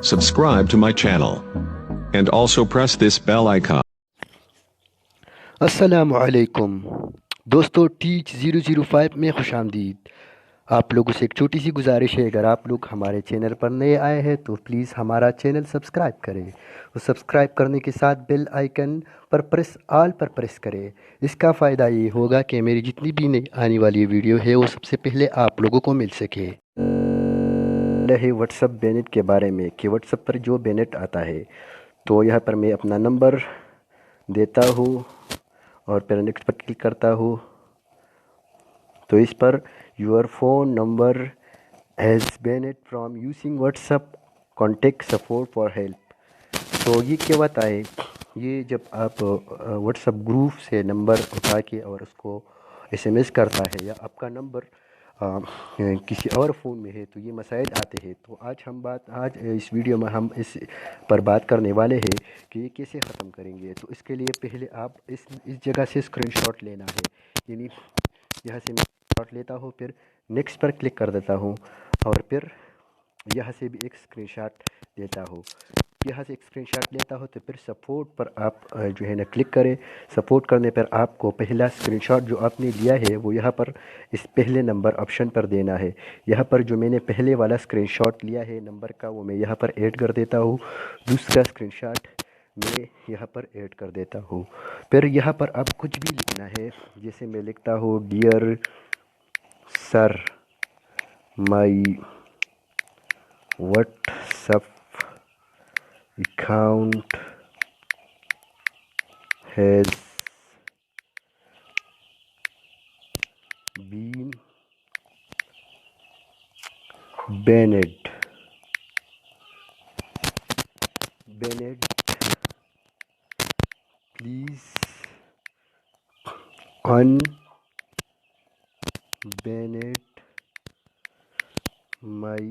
subscribe to my channel, and also press this bell icon. السلام علیکم دوستو، teach 005 میں خوش آمدید۔ آپ لوگوں سے ایک چھوٹی سی گزارش ہے، اگر آپ لوگ ہمارے چینل پر نئے آئے ہیں تو پلیز ہمارا چینل سبسکرائب کریں اور سبسکرائب کرنے کے ساتھ بیل آئیکن پر آل پر پریس کریں۔ اس کا فائدہ یہ ہوگا کہ میری جتنی بھی نئی آنے والی ویڈیو ہے وہ سب سے پہلے آپ لوگوں کو مل سکے۔ ہے واٹس ایپ بینٹ کے بارے میں کہ واٹس ایپ پر جو بینٹ آتا ہے تو یہاں پر میں اپنا نمبر دیتا ہوں اور پھر نیکسٹ پر کلک کرتا ہوں تو اس پر your phone number has banned from using WhatsApp contact support for help. تو یہ کیا بات ہے، یہ جب آپ واٹس ایپ گروپ سے نمبر اٹھا کے اور اس کو ایس ایم ایس کرتا ہے یا آپ کا نمبر کسی اور فون میں ہے تو یہ مسائل آتے ہیں۔ تو آج اس ویڈیو میں ہم اس پر بات کرنے والے ہیں کہ یہ کیسے ختم کریں گے۔ تو اس کے لیے پہلے آپ اس جگہ سے اسکرین شاٹ لینا ہے، یعنی یہاں سے میں شاٹ لیتا ہوں، پھر نیکسٹ پر کلک کر دیتا ہوں اور پھر یہاں سے بھی ایک اسکرین شاٹ لیتا ہوں۔ یہاں سے ایک اسکرین شاٹ لیتا ہو تو پھر سپورٹ پر آپ جو ہے نا کلک کریں۔ سپورٹ کرنے پر آپ کو پہلا اسکرین شاٹ جو آپ نے لیا ہے وہ یہاں پر اس پہلے نمبر آپشن پر دینا ہے۔ یہاں پر جو میں نے پہلے والا اسکرین شاٹ لیا ہے نمبر کا وہ میں یہاں پر ایڈ کر دیتا ہوں، دوسرا اسکرین شاٹ میں یہاں پر ایڈ کر دیتا ہوں۔ پھر یہاں پر آپ کچھ بھی لکھنا ہے، جیسے میں لکھتا ہوں dear sir my what's app account has been banned. Please unban my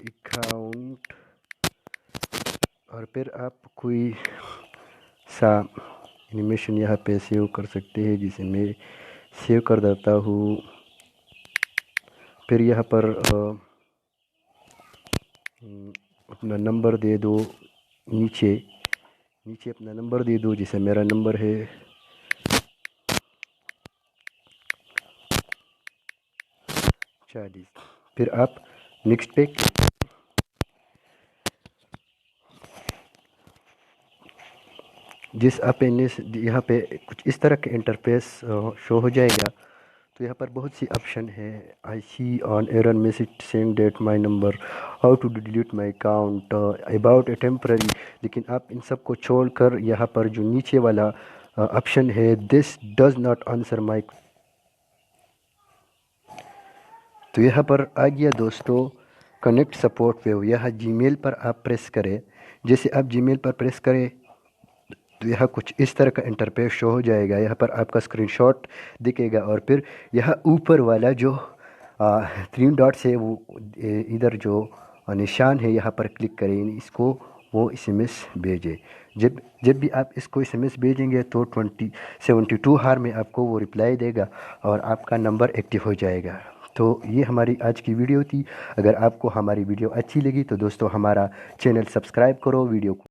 account۔ اور پھر آپ کوئی سا انیمیشن یہاں پہ سیو کر سکتے ہیں، جسے میں سیو کر دیتا ہوں۔ پھر یہاں پر اپنا نمبر دے دو، نیچے اپنا نمبر دے دو، جیسے میرا نمبر ہے 40۔ پھر آپ نیکسٹ پہ جس آپ یہاں پہ کچھ اس طرح کا انٹرفیس شو ہو جائے گا۔ تو یہاں پر بہت سی آپشن ہے، I see an error message send that my number, how to delete my account, about a temporary. لیکن آپ ان سب کو چھوڑ کر یہاں پر جو نیچے والا آپشن ہے دس ڈز ناٹ آنسر مائی، تو یہاں پر آ گیا دوستو کنیکٹ سپورٹ پہ۔ یہاں جی میل پر آپ پریس کریں، جیسے آپ جی میل پر پریس کریں تو یہاں کچھ اس طرح کا انٹرفیس شو ہو جائے گا۔ یہاں پر آپ کا اسکرین شاٹ دکھے گا اور پھر یہاں اوپر والا جو 3 ڈاٹس ہے وہ ادھر جو نشان ہے یہاں پر کلک کریں، اس کو وہ ایس ایم ایس بھیجے۔ جب بھی آپ اس کو ایس ایم ایس بھیجیں گے تو 72 ہار میں آپ کو وہ رپلائی دے گا اور آپ کا نمبر ایکٹیو ہو جائے گا۔ تو یہ ہماری آج کی ویڈیو تھی۔ اگر آپ کو ہماری ویڈیو اچھی لگی تو دوستو ہمارا چینل سبسکرائب کرو، ویڈیو کو